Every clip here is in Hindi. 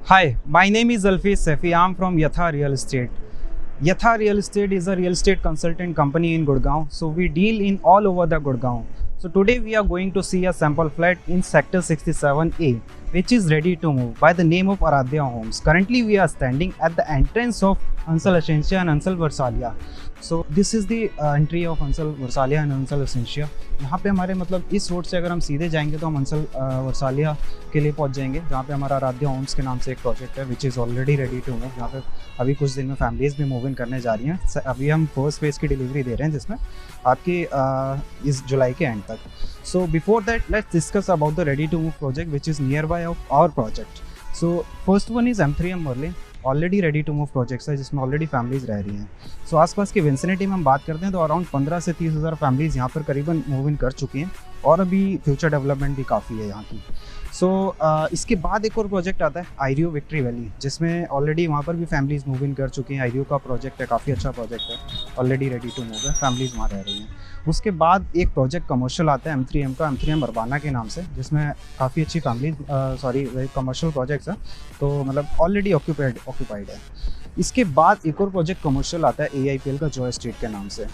Hi, my name is Alfiz Sefi. I'm from Yatha Real Estate. Yatha Real Estate is a real estate consultant company in Gurgaon. So we deal in all over the Gurgaon. So today we are going to see a sample flat in Sector 67A, which is ready to move by the name of Aradhya Homes. Currently we are standing at the entrance of Ansal Essentia and Ansal Varsalia. So this is the entry of Ansal Varsalia and Ansal Essentia. यहाँ पे हमारे मतलब इस रोड से अगर हम सीधे जाएंगे तो हम अंसल वर्सालिया के लिए पहुंच जाएंगे, जहाँ पे हमारा आराध्या होम्स के नाम से एक प्रोजेक्ट है which is already ready to move, जहाँ पे अभी कुछ दिन में फैमिलीज़ भी मूव इन करने जा रही हैं। अभी हम फर्स्ट फेज़ की डिलीवरी दे रहे हैं जिसमें आपकी इस जुलाई के एंड तक। So before that let's discuss about the ready to move project which is nearby of our project. So first one is M3M Merlin, already ready to move projects है जिसमें ऑलरेडी फैमिलीज़ रह रही हैं। सो आसपास की विंसिनिटी में हम बात करते हैं तो अराउंड 15 से 30 हज़ार फैमिलीज़ यहाँ पर करीबन मूव इन कर चुकी हैं और अभी फ्यूचर डेवलपमेंट भी काफ़ी है यहाँ की। इसके बाद एक और प्रोजेक्ट आता है आईरियो विक्ट्री वैली, जिसमें ऑलरेडी वहाँ पर भी फैमिलीज़ मूव इन कर चुकी हैं। आईरियो का प्रोजेक्ट है, काफ़ी अच्छा प्रोजेक्ट है, ऑलरेडी रेडी टू मूव है, फैमिलीज़ वहाँ रह रही हैं। उसके बाद एक प्रोजेक्ट कमर्शियल आता है M3M का, M3M अरबाना के नाम से, जिसमें काफ़ी अच्छी फैमिली कमर्शियल प्रोजेक्ट्स हैं, तो मतलब ऑलरेडी ऑक्यूपाइड है। इसके बाद एक और प्रोजेक्ट कमर्शियल आता है AIPL का जॉय स्ट्रीट के नाम से,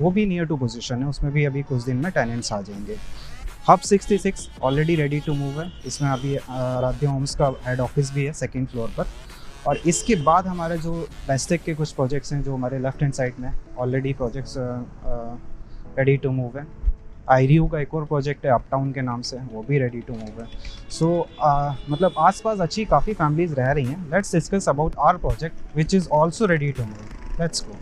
वो भी नियर टू पोजीशन है, उसमें भी अभी कुछ दिन में टेनेंट्स आ जाएंगे। Hub 66 already ready to move है, इसमें अभी आराध्या होम्स का हेड ऑफिस भी है सेकंड फ्लोर पर। और इसके बाद हमारे जो बेस्टेक के कुछ प्रोजेक्ट्स हैं जो हमारे लेफ्ट हैंड साइड में already projects ready to move है। आईरियो का एक और प्रोजेक्ट है अपटाउन के नाम से, वो भी रेडी टू मूव है। मतलब आसपास अच्छी काफ़ी फैमिलीज़ रह रही हैं। Let's discuss about our project which is also ready to move. Let's go.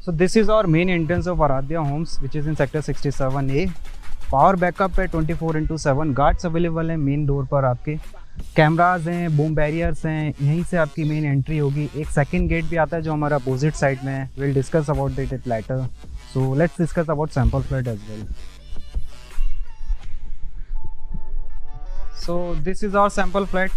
So this is our main entrance of Aradhya Homes which is in sector 67A. Power backup है 24/7, गार्ड्स अवेलेबल हैं मेन डोर पर, आपके कैमराज हैं, बूम बैरियर्स हैं, यहीं से आपकी मेन एंट्री होगी। एक सेकंड गेट भी आता है जो हमारा अपोजिट साइड में है, will discuss about it later. So let's discuss about sample flat as well. So this is our sample flat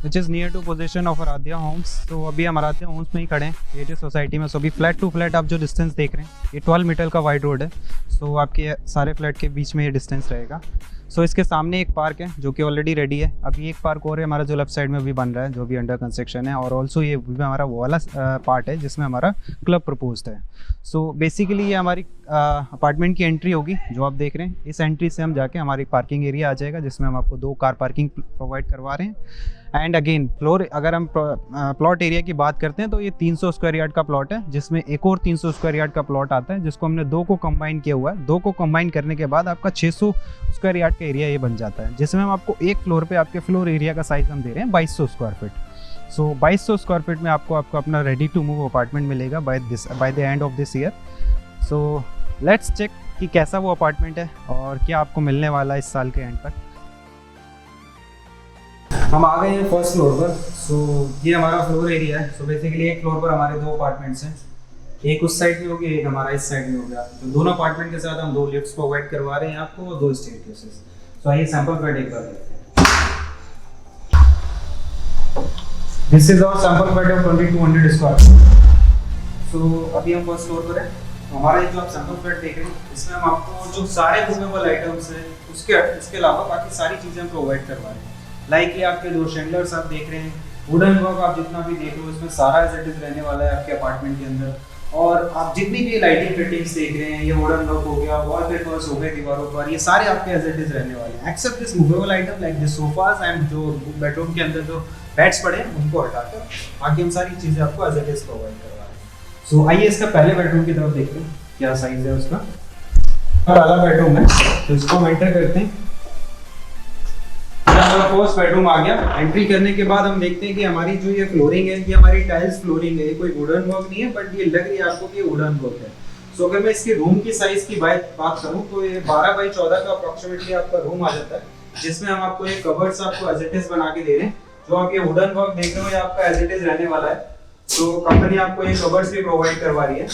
which is near to position of Aaradhya homes. तो अभी हम आराध्या होम्स में ही खड़े हैं क्रिएटिव सोसाइटी में। सो अभी फ्लैट टू फ्लैट आप जो डिस्टेंस देख रहे हैं ये 12 मीटर का वाइड रोड है। सो आपके सारे फ्लैट के बीच में ये डिस्टेंस रहेगा। सो इसके सामने एक पार्क है जो कि ऑलरेडी रेडी है। अभी एक पार्क और है हमारा जो लेफ्ट साइड में भी बन रहा है, जो भी अंडर कंस्ट्रक्शन है। और ऑल्सो ये भी हमारा वो वाला पार्ट है जिसमें हमारा क्लब प्रपोज्ड है। सो बेसिकली ये हमारी अपार्टमेंट की एंट्री होगी जो आप देख रहे हैं। इस एंट्री से हम जाके हमारी पार्किंग एरिया आ जाएगा जिसमें हम आपको 2 कार पार्किंग प्रोवाइड करवा रहे हैं। एंड अगेन फ्लोर, अगर हम प्लॉट एरिया की बात करते हैं तो ये 300 स्क्वायर यार्ड का प्लॉट है, जिसमें एक और 300 स्क्वायर यार्ड का प्लॉट आता है जिसको हमने 2 को कंबाइन किया हुआ है। 2 को कंबाइन करने के बाद आपका 600 स्क्वायर यार्ड का एरिया ये बन जाता है, जिसमें हम आपको एक फ्लोर पे आपके फ्लोर एरिया का साइज हम दे रहे हैं 2200 square feet. So 2200 square feet में आपको अपना रेडी टू मूव अपार्टमेंट मिलेगा by the end of this year. So let's check कि कैसा वो अपार्टमेंट है और क्या आपको मिलने वाला है इस साल के एंड तक। हम आ गए हैं फर्स्ट फ्लोर पर। सो ये हमारा फ्लोर एरिया है। सो बेसिकली एक फ्लोर पर हमारे 2 अपार्टमेंट्स हैं, एक उस साइड में होगी, एक हमारा इस साइड में होगा। तो दोनों अपार्टमेंट के साथ हम 2 लिफ्ट्स प्रोवाइड करवा रहे हैं आपको और 2 स्टेयरकेसेस। सो आइए सैंपल फ्लैट एक बार देखते हैं। This is our sample flat of 2200 square feet. So अभी हम फर्स्ट फ्लोर पर हैं। हमारा ये जो आप सैंपल फ्लैट देख रहे हैं इसमें हम आपको जो सारे मूवेबल आइटम्स हैं इसके अलावा बाकी सारी चीज़ें हम प्रोवाइड करवा रहे हैं। लाइक ये आपके 2 शैंडलर्स आप देख रहे हैं, वुडन वर्क आप जितना भी देख रहे हो इसमें सारा एज इट इज रहने वाला है आपके अपार्टमेंट के अंदर। और आप जितनी भी लाइटिंग फिटिंग्स देख रहे हैं, ये वुडन वर्क हो गया, वॉलपेपर्स हो गए दीवारों पर, ये सारे आपके एज इट इज रहने वाले हैं except this movable item like this sofas and जो बेडरूम के अंदर जो बेड्स पड़े हैं उनको हटाकर बाकी हम सारी चीज़ें आपको एज इट इज प्रोवाइड करवा रहे हैं। सो आइए इसका पहले बेडरूम की तरफ देखते हैं क्या साइज है उसका। पहला बेडरूम है तो इसको हम एंटर करते हैं। हमारा फर्स्ट बेडरूम आ गया। एंट्री करने के बाद हम देखते हैं कि हमारी जो ये फ्लोरिंग है ये हमारी टाइल्स फ्लोरिंग है, ये कोई वुडन वर्क नहीं है, बट ये लग रही है आपको कि वुडन वर्क है। सो अगर मैं इसके रूम की साइज की बात करूं तो ये 12 बाई 14 का अप्रोक्सीमेटली आपका रूम आ जाता है, जिसमें हम आपको ये कबर्ड्स आपको एज इट इज बना के दे रहे हैं। जो आप ये वुडन वर्क देख रहे हो ये आपका एज इट इज रहने वाला है। तो कंपनी आपको ये कबर्ड्स भी प्रोवाइड करवा रही है।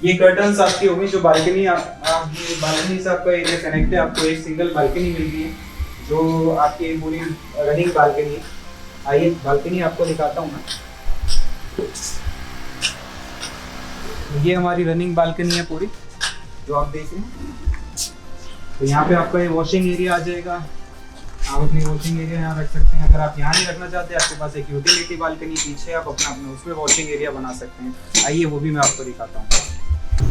ये कर्टन्स आपकी होगी जो बालकनी बालकनी से आपका एरिया कनेक्ट है, आपको एक सिंगल बालकनी मिल रही है जो आपकी पूरी रनिंग बालकनी है। आइए बालकनी आपको दिखाता हूँ मैं। ये हमारी रनिंग बालकनी है पूरी जो आप देख रहे हैं। तो यहाँ पे आपका ये वॉशिंग एरिया आ जाएगा। आप अपनी वॉशिंग एरिया यहाँ रख सकते हैं। अगर आप यहाँ नहीं रखना चाहते आपके पास एक यूटिलिटी बालकनी पीछे आप अपना उसमें वॉशिंग एरिया बना सकते हैं। आइए वो भी मैं आपको दिखाता हूँ।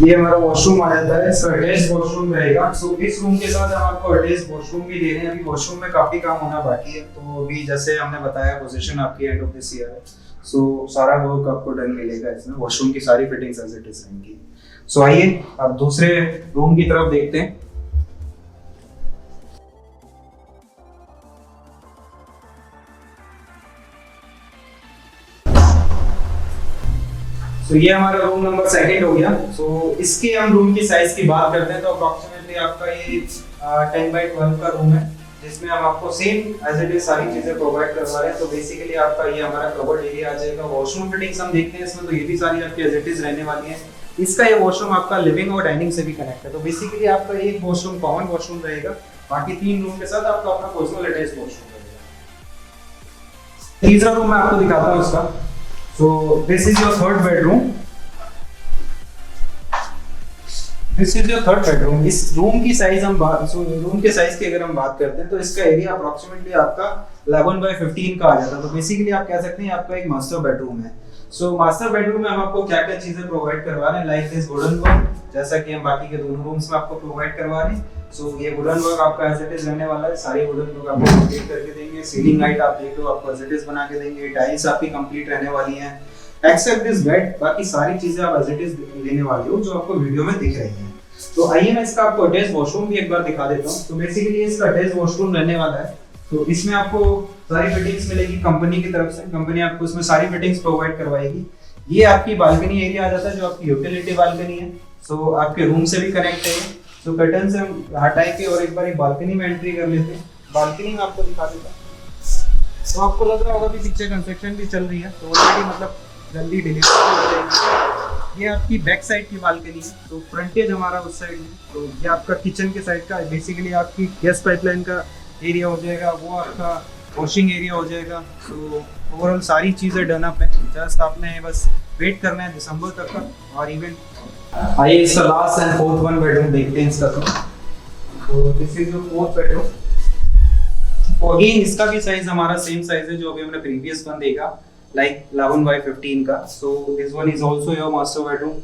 ये हमारा वॉशरूम आ जाता है, इसका अटैच वॉशरूम रहेगा। सो इस रूम के साथ हम आपको अटैच वॉशरूम भी दे रहे हैं। अभी वॉशरूम में काफी काम होना बाकी है, तो अभी जैसे हमने बताया पोजीशन आपकी एंड ऑफ दिस ईयर है। सो सारा वर्क आपको डन मिलेगा इसमें। वॉशरूम की सारी फिटिंग्स एज इट इज रहेंगी। सो आइए अब दूसरे रूम की तरफ देखते हैं। तो ये हमारा रूम नंबर सेकंड हो गया। सो इसके हम रूम की साइज की बात करते हैं तो अप्रोक्सीमेटली आपका ये 10 बाई 12 का रूम है, जिसमें हम आपको सेम एज इट इज सारी चीजें प्रोवाइड करवा रहे हैं। तो बेसिकली आपका ये हमारा कवर्ड एरिया आ जाएगा। वॉशरूम फिटिंग्स हम देखते हैं इसमें, तो ये भी सारी आपकी एज इट इज रहने वाली है। इसका ये वॉशरूम आपका लिविंग और डाइनिंग से भी कनेक्ट है। तो बेसिकली आपका एक वॉशरूम कॉमन वॉशरूम रहेगा, बाकी 3 रूम के साथ आपका अपना पर्सनल अटैच वॉशरूम रहेगा। तीसरा रूम मैं आपको दिखाता हूँ इसका। So this is your third bedroom. This is your third bedroom. इस रूम की साइज रूम के साइज की अगर हम बात करते हैं तो इसका एरिया अप्रोक्सीमेटली आपका 11 बाई 15 का आ जाता है। तो बेसिकली आप कह सकते हैं आपका एक मास्टर बेडरूम है। सो मास्टर बेडरूम में हम आपको क्या क्या चीजें प्रोवाइड करवा रहे हैं, लाइक दिस वुडन वर्क, जैसा कि हम बाकी के दोनों रूम्स में आपको प्रोवाइड करवा रहे हैं। सो ये वुडन वर्क आपका एज इट इज रहने वाला है। सारी वुडन वर्क आपको कंप्लीट करके देंगे। सीलिंग हाइट आप देख लो आपको एज इट इज बना के देंगे। टाइल्स आपकी कंप्लीट रहने वाली हैं एक्सेप्ट दिस बेड। बाकी सारी चीजें आप एज इट इज लेने वाले हो जो आपको वीडियो में दिख रही हैं। तो आइए मैं इसका आपको अटैच वॉशरूम भी एक बार दिखा देता हूँ। तो बेसिकली इसका अटैच वॉशरूम रहने वाला है। तो इसमें आपको सारी फिटिंग्स मिलेगी कंपनी की तरफ से। कंपनी आपको इसमें सारी फिटिंग्स प्रोवाइड करवाएगी। ये आपकी बालकनी एरिया आ जाता है जो आपकी यूटिलिटी बालकनी है। सो आपके रूम से भी कनेक्ट है। तो कर्टन से हम हटाए के और एक बार बालकनी में एंट्री कर लेते हैं। बालकनी में आपको दिखा देता हूं। तो आपको लग रहा होगा कि पीछे कंस्ट्रक्शन भी चल रही है, तो ऑलरेडी मतलब जल्दी डिलीवरी हो जाएगी। ये आपकी बैक साइड की बालकनी है। तो फ्रंटेज हमारा उस साइड में। तो ये आपका किचन के साइड का बेसिकली आपकी गैस पाइपलाइन का एरिया हो जाएगा, वो आपका वॉशिंग एरिया हो जाएगा। तो ओवरऑल सारी चीज़ें डन अप है। जस्ट आपने बस वेट करना है दिसंबर तक का। और इवन आइए इसका last and fourth one bedroom देखते हैं इसका। तो this is your fourth bedroom. तो अगेन इसका भी साइज हमारा सेम साइज है जो अभी हमने प्रीवियस वन देखा, लाइक 11 बाई 15 का। So this one is also your master bedroom.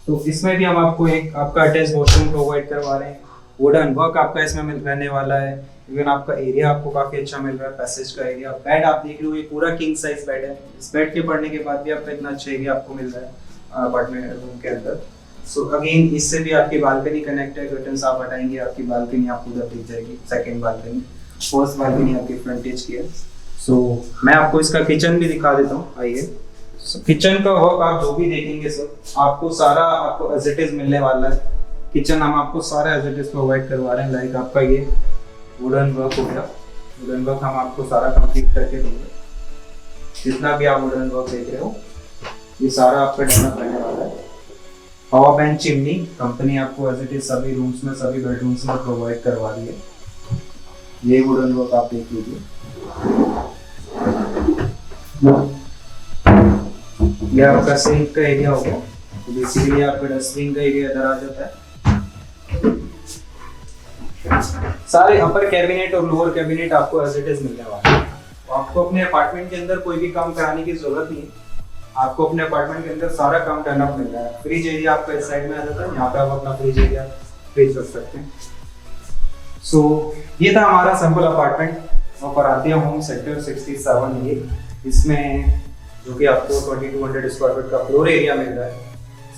तो इसमें भी हम आपको एक आपका अटैच वॉशरूम प्रोवाइड करवा रहे हैं। वुडन वर्क आपका इसमें रहने वाला है। इवन आपका एरिया आपको काफी अच्छा मिल रहा है, पैसेज का एरिया। बेड आप देख लो ये पूरा किंग साइज बेड है। इस बेड के पड़ने के बाद भी आपका इतना अच्छा एरिया आपको मिल रहा है अपार्टमेंट रूम के अंदर। सो अगेन इससे भी आपकी बालकनी कनेक्ट है। कर्टन्स आप हटाएंगे आपकी बालकनी आपको उधर दिख जाएगी। सेकंड बालकनी, फर्स्ट बालकनी आपकी फ्रंटेज की है। सो मैं आपको इसका किचन भी दिखा देता हूँ। आइए किचन का वर्क आप जो भी देखेंगे सर आपको सारा आपको एज इट इज मिलने वाला है। किचन हम आपको सारा एज इट इज प्रोवाइड करवा रहे हैं। लाइक आपका ये वुडन वर्क हो गया। वुडन वर्क हम आपको सारा कंप्लीट करके देंगे। जितना भी आप वुडन वर्क देख रहे हो ये सारा आपका डेवलप रहने वाला है। पावर बैंक चिमनी कंपनी आपको एज इट इज सभी रूम्स में सभी बेडरूम्स में प्रोवाइड करवा रही है। ये वुडन वर्क आप देख लीजिए। ये आपका सिंक का एरिया हो गया। तो बेसिकली आपका डस्टबिन का एरिया इधर आ जाता है। सारे अपर कैबिनेट और लोअर कैबिनेट आपको एज इट इज मिलने वाले हैं। तो आपको अपने अपार्टमेंट के अंदर कोई भी काम कराने की जरूरत नहीं है। आपको अपने अपार्टमेंट के अंदर सारा काम डन अप मिल रहा है। फ्रिज एरिया आपका इस साइड में आ जाता है। यहाँ पे आप अपना फ्रिज एरिया फ्रिज रख सकते हैं। सो ये था हमारा सैंपल अपार्टमेंट और परातिया होम सेक्टर 67A। इसमें जो कि आपको 2200 स्क्वायर फीट का फ्लोर एरिया मिल रहा है।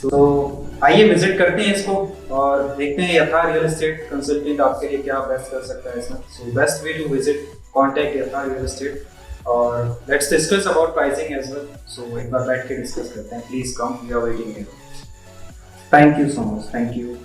तो आइए विजिट करते हैं इसको और देखते हैं यथा रियल एस्टेट कंसल्टेंट आपके लिए क्या बेस्ट कर सकता है इसमें। So best way to visit contact Yatha real estate और let's discuss about pricing as well. So एक बार बैठ के डिस्कस करते हैं। Please come, we are waiting here. Thank you so much. Thank you.